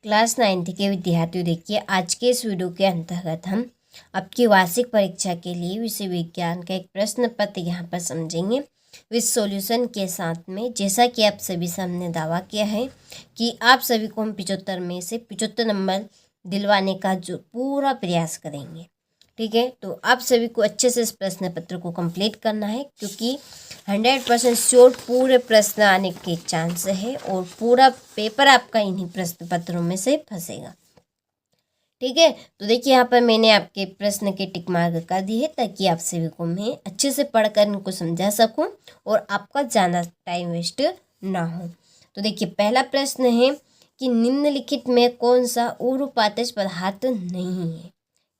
Class 9th के विद्यार्थियों, देखिए आज के इस वीडियो के अंतर्गत हम आपकी वार्षिक परीक्षा के लिए विषय विज्ञान का एक प्रश्न पत्र यहाँ पर समझेंगे विद सॉल्यूशन के साथ में। जैसा कि आप सभी से हमने दावा किया है कि आप सभी को हम 75 में से 75 नंबर दिलवाने का जो पूरा प्रयास करेंगे। ठीक है, तो आप सभी को अच्छे से इस प्रश्न पत्र को कंप्लीट करना है, क्योंकि 100% श्योर पूरे प्रश्न आने के चांस है और पूरा पेपर आपका इन्हीं प्रश्न पत्रों में से फंसेगा। ठीक है, तो देखिए यहाँ पर मैंने आपके प्रश्न के टिक मार्क कर दिए है, ताकि आप सभी को मैं अच्छे से पढ़कर इनको समझा सकूं और आपका ज़्यादा टाइम वेस्ट ना हो। तो देखिए पहला प्रश्न है कि निम्नलिखित में कौन सा उर्वपातज पदार्थ नहीं है।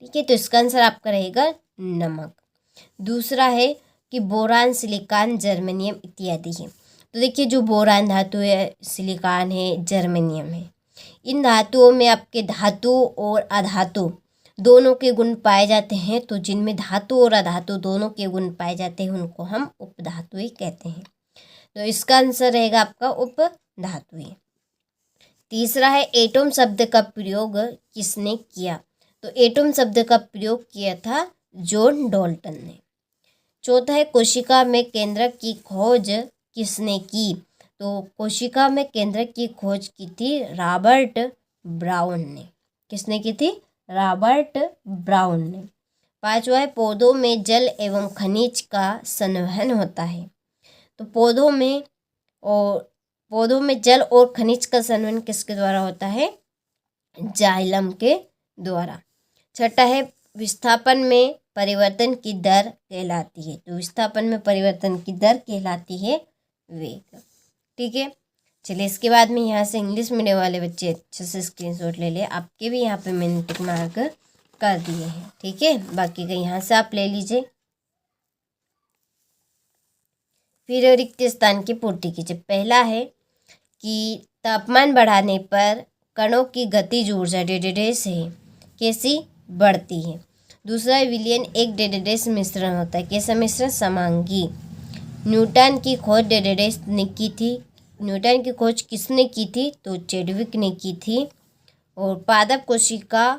ठीक है, तो इसका आंसर आपका रहेगा नमक। दूसरा है कि बोरान, सिलिकॉन, जर्मेनियम इत्यादि है। तो देखिए जो बोरान धातु है, सिलिकॉन है, जर्मेनियम है, इन धातुओं में आपके धातु और अधातु दोनों के गुण पाए जाते हैं। तो जिनमें धातु और अधातु दोनों के गुण पाए जाते हैं उनको हम उपधातुएं कहते हैं। तो इसका आंसर रहेगा आपका उपधातुएं। तीसरा है एटम शब्द का प्रयोग किसने किया। तो एटम शब्द का प्रयोग किया था जॉन डाल्टन ने। चौथा है कोशिका में केंद्रक की खोज किसने की। तो कोशिका में केंद्रक की खोज की थी रॉबर्ट ब्राउन ने। किसने की थी? रॉबर्ट ब्राउन ने। पांचवा है पौधों में जल एवं खनिज का संवहन होता है। तो पौधों में जल और खनिज का संवहन किसके द्वारा होता है? जाइलम के द्वारा। छठा है विस्थापन में परिवर्तन की दर कहलाती है। तो विस्थापन में परिवर्तन की दर कहलाती है वेग। ठीक है, चलिए इसके बाद में यहाँ से इंग्लिश मीडियम वाले बच्चे अच्छे से स्क्रीनशॉट ले ले। आपके भी यहाँ पे मैंने टिक मार्क कर दिए हैं। ठीक है, बाकी का यहाँ से आप ले लीजिए। फिर रिक्त स्थान की पूर्ति कीजिए। पहला है कि तापमान बढ़ाने पर कणों की गतिज ऊर्जा डेडेडेस है कैसी बढ़ती है। दूसरा विलियन एक डेडेडेस मिश्रण होता है। कैसा मिश्रण? समांगी। न्यूटन की खोज डेडेडेस ने की थी। न्यूटन की खोज किसने की थी? तो चैडविक ने की थी। और पादप कोशिका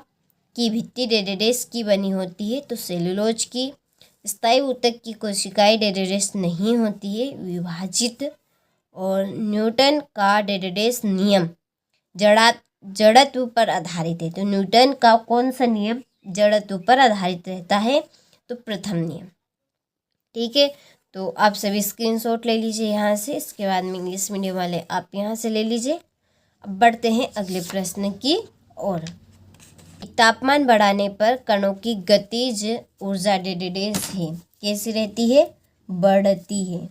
की भित्ति डेडेडेस की बनी होती है। तो सेलुलोज की। स्थायी ऊतक की कोशिकाएं डेडेडेस नहीं होती है, विभाजित। और न्यूटन का डेडेडेस नियम जड़त्व पर आधारित है। तो न्यूटन का कौन सा नियम जड़त्व पर आधारित रहता है? तो प्रथम नियम। ठीक है, तो आप सभी स्क्रीनशॉट ले लीजिए यहाँ से। इसके बाद में इंग्लिश मीडियम वाले आप यहाँ से ले लीजिए। अब बढ़ते हैं अगले प्रश्न की ओर। तापमान बढ़ाने पर कणों की गतिज ऊर्जा डेडेडेस है कैसी रहती है? बढ़ती है।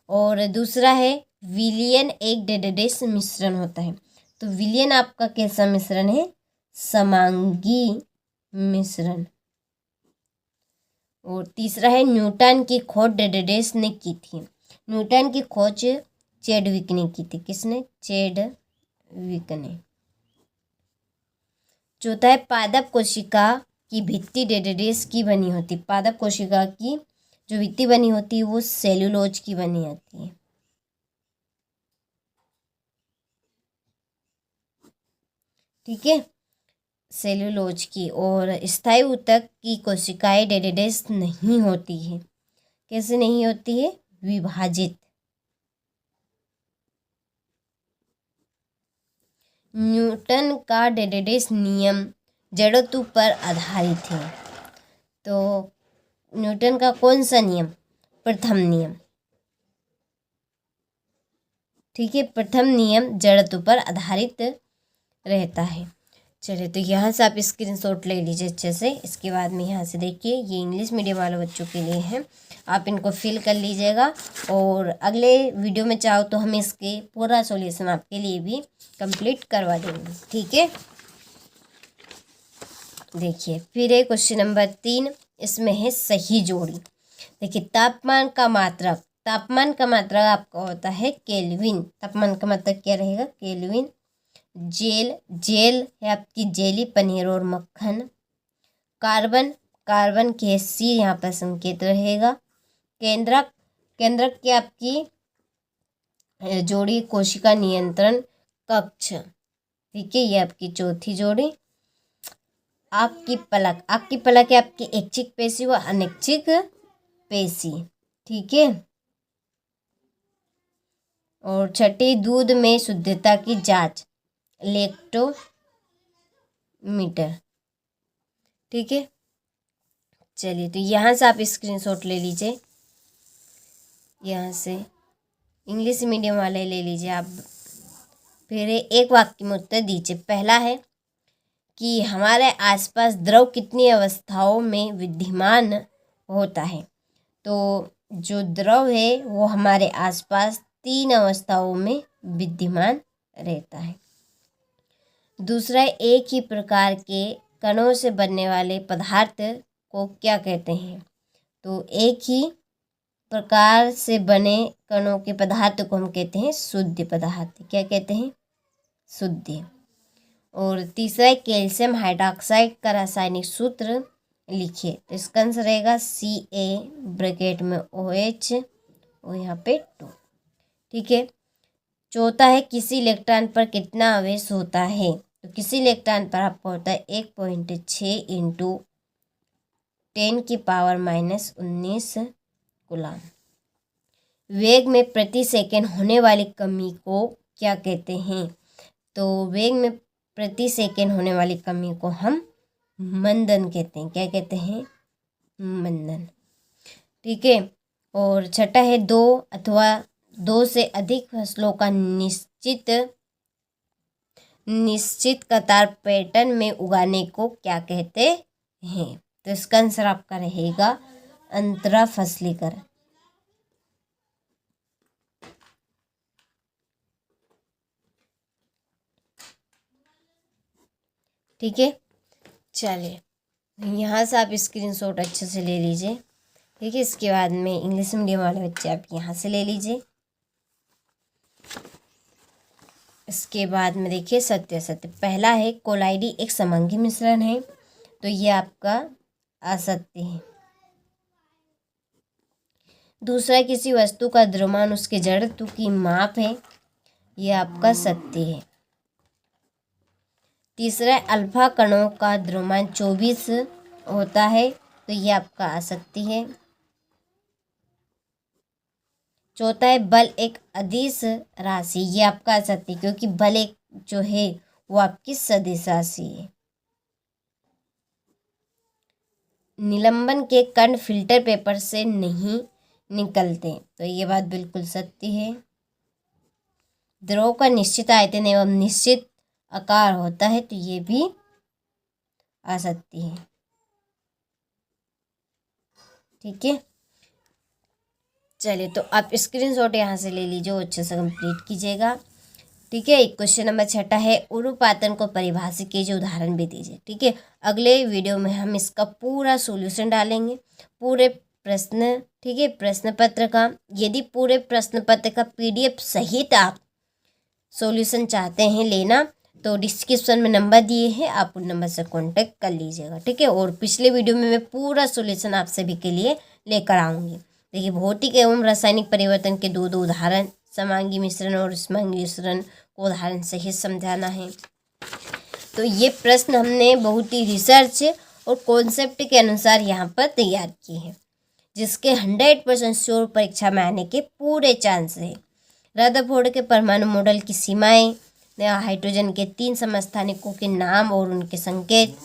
और दूसरा है विलियन एक डेडेडेस मिश्रण होता है। तो विलियन आपका कैसा मिश्रण है? समांगी मिश्रण। और तीसरा है न्यूटन की खोज डेडेडेस ने की थी। न्यूटन की खोज चैडविक ने की थी। किसने? चैडविक ने। चौथा है पादप कोशिका की भित्ति डेडेडेस की बनी होती। पादप कोशिका की जो भित्ति बनी होती है वो सेलुलोज की बनी होती है। ठीक है, सेलुलोज की। और स्थायी ऊतक की कोशिकाएं डेडेडेस नहीं होती है। कैसे नहीं होती है? विभाजित। न्यूटन का डेडेडेस नियम जड़त्व पर आधारित है। तो न्यूटन का कौन सा नियम? प्रथम नियम। ठीक है, प्रथम नियम जड़त्व पर आधारित रहता है। चलिए, तो यहाँ से आप स्क्रीनशॉट ले लीजिए अच्छे से। इसके बाद में यहाँ से देखिए ये इंग्लिश मीडियम वाले बच्चों के लिए है, आप इनको फिल कर लीजिएगा। और अगले वीडियो में चाहो तो हम इसके पूरा सॉल्यूशन आपके लिए भी कंप्लीट करवा देंगे। ठीक है, देखिए फिर है क्वेश्चन नंबर 3। इसमें है सही जोड़ी। देखिए तापमान का मात्रक आपका होता है केल्विन। तापमान का मात्रक क्या रहेगा? केल्विन। जेल है आपकी जेली, पनीर और मक्खन। कार्बन के सी यहाँ पर संकेत रहेगा। केंद्रक की आपकी जोड़ी कोशिका नियंत्रण। कक्ष। ठीक है, ये आपकी चौथी जोड़ी। आपकी पलक, आपकी पलक है आपकी ऐच्छिक पेशी व अनैच्छिक पेशी। ठीक है, और छठी, दूध में शुद्धता की जांच, लैक्टोमीटर। ठीक है, चलिए तो यहाँ से आप स्क्रीनशॉट ले लीजिए, यहाँ से इंग्लिश मीडियम वाले ले लीजिए आप। फिर एक वाक्य में उत्तर दीजिए। पहला है कि हमारे आसपास द्रव कितनी अवस्थाओं में विद्यमान होता है। तो जो द्रव है वो हमारे आसपास 3 अवस्थाओं में विद्यमान रहता है। दूसरा, एक ही प्रकार के कणों से बनने वाले पदार्थ को क्या कहते हैं। तो एक ही प्रकार से बने कणों के पदार्थ को हम कहते हैं शुद्ध पदार्थ। क्या कहते हैं? शुद्ध। और तीसरा, कैल्शियम हाइड्रोक्साइड का रासायनिक सूत्र लिखिए। तो इसका आंसर रहेगा Ca ब्रैकेट में OH और यहाँ पे 2। ठीक है, चौथा है किसी इलेक्ट्रॉन पर कितना आवेश होता है। तो किसी इलेक्ट्रॉन पर आपको होता है 1.6 × 10⁻⁻19 कूलम। वेग में प्रति सेकंड होने वाली कमी को क्या कहते हैं। तो वेग में प्रति सेकंड होने वाली कमी को हम मंदन कहते हैं। क्या कहते हैं? मंदन। ठीक है, और छठा है 2 अथवा 2 से अधिक फसलों का निश्चित कतार पैटर्न में उगाने को क्या कहते हैं। तो इसका आंसर आपका रहेगा अंतरा फसलीकरण। ठीक है, चलिए यहाँ से आप स्क्रीनशॉट अच्छे से ले लीजिए। ठीक है, इसके बाद में इंग्लिश मीडियम वाले बच्चे आप यहाँ से ले लीजिए। इसके बाद में देखिए सत्य असत्य। पहला है कोलाइडी एक समंगी मिश्रण है, तो ये आपका असत्य है। दूसरा, किसी वस्तु का द्रव्यमान उसके जड़त्व की माप है, ये आपका सत्य है। तीसरा, अल्फा कणों का द्रव्यमान 24 होता है, तो ये आपका असत्य है। चौथा है बल एक अदिश राशि, ये आपका असत्य, क्योंकि बल एक जो है वो आपकी सदिश राशि है। निलंबन के कण फिल्टर पेपर से नहीं निकलते, तो ये बात बिल्कुल सत्य है। द्रव का निश्चित आयतन एवं निश्चित आकार होता है, तो ये भी असत्य है। ठीक है, चलिए तो आप स्क्रीनशॉट यहाँ से ले लीजिए, अच्छे से कंप्लीट कीजिएगा। ठीक है, क्वेश्चन नंबर 6 है उरुपातन को परिभाषित कीजिए, उदाहरण भी दीजिए। ठीक है, अगले वीडियो में हम इसका पूरा सॉल्यूशन डालेंगे, पूरे प्रश्न। ठीक है, प्रश्न पत्र का। यदि पूरे प्रश्न पत्र का PDF सहित आप सॉल्यूशन चाहते हैं लेना, तो डिस्क्रिप्शन में नंबर दिए हैं, आप उन नंबर से कांटेक्ट कर लीजिएगा। ठीक है, और पिछले वीडियो में मैं पूरा सॉल्यूशन आप सभी के लिए लेकर आऊँगी। देखिए, भौतिक एवं रासायनिक परिवर्तन के 2 उदाहरण, समांगी मिश्रण और विषमांगी मिश्रण को उदाहरण सहित समझाना है। तो ये प्रश्न हमने बहुत ही रिसर्च और कॉन्सेप्ट के अनुसार यहाँ पर तैयार किए हैं, जिसके 100% श्योर परीक्षा में आने के पूरे चांस है। रदरफोर्ड के परमाणु मॉडल की सीमाएं, हाइड्रोजन के 3 समस्थानिकों के नाम और उनके संकेत,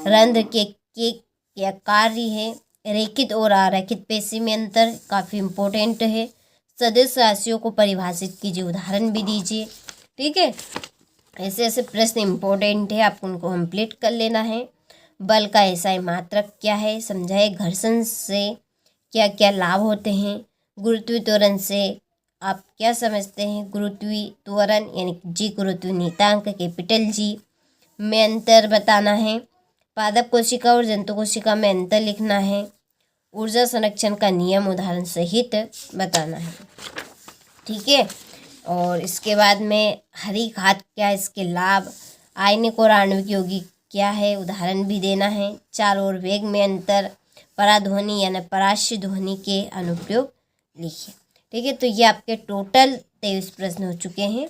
रंध्र के क्या कार्य है, रेखित और अरेखित पेशी में अंतर काफ़ी इम्पोर्टेंट है। सदिश राशियों को परिभाषित कीजिए, उदाहरण भी दीजिए। ठीक है, ऐसे ऐसे प्रश्न इम्पोर्टेंट है, आपको उनको कंप्लीट कर लेना है। बल का एसआई मात्रक क्या है समझाए। घर्षण से क्या क्या लाभ होते हैं। गुरुत्वीय त्वरण से आप क्या समझते हैं। गुरुत्वीय त्वरण यानी जी गुरुत्वीय नियतांक G में अंतर बताना है। पादप कोशिका और जंतु कोशिका में अंतर लिखना है। ऊर्जा संरक्षण का नियम उदाहरण सहित बताना है। ठीक है, और इसके बाद में हरी खाद क्या है, इसके लाभ, आयनिक और आणविक यौगिक क्या है, उदाहरण भी देना है। चाल और वेग में अंतर, पराध्वनि यानी पराश्य ध्वनि के अनुप्रयोग लिखिए। ठीक है, तो ये आपके टोटल 23 प्रश्न हो चुके हैं।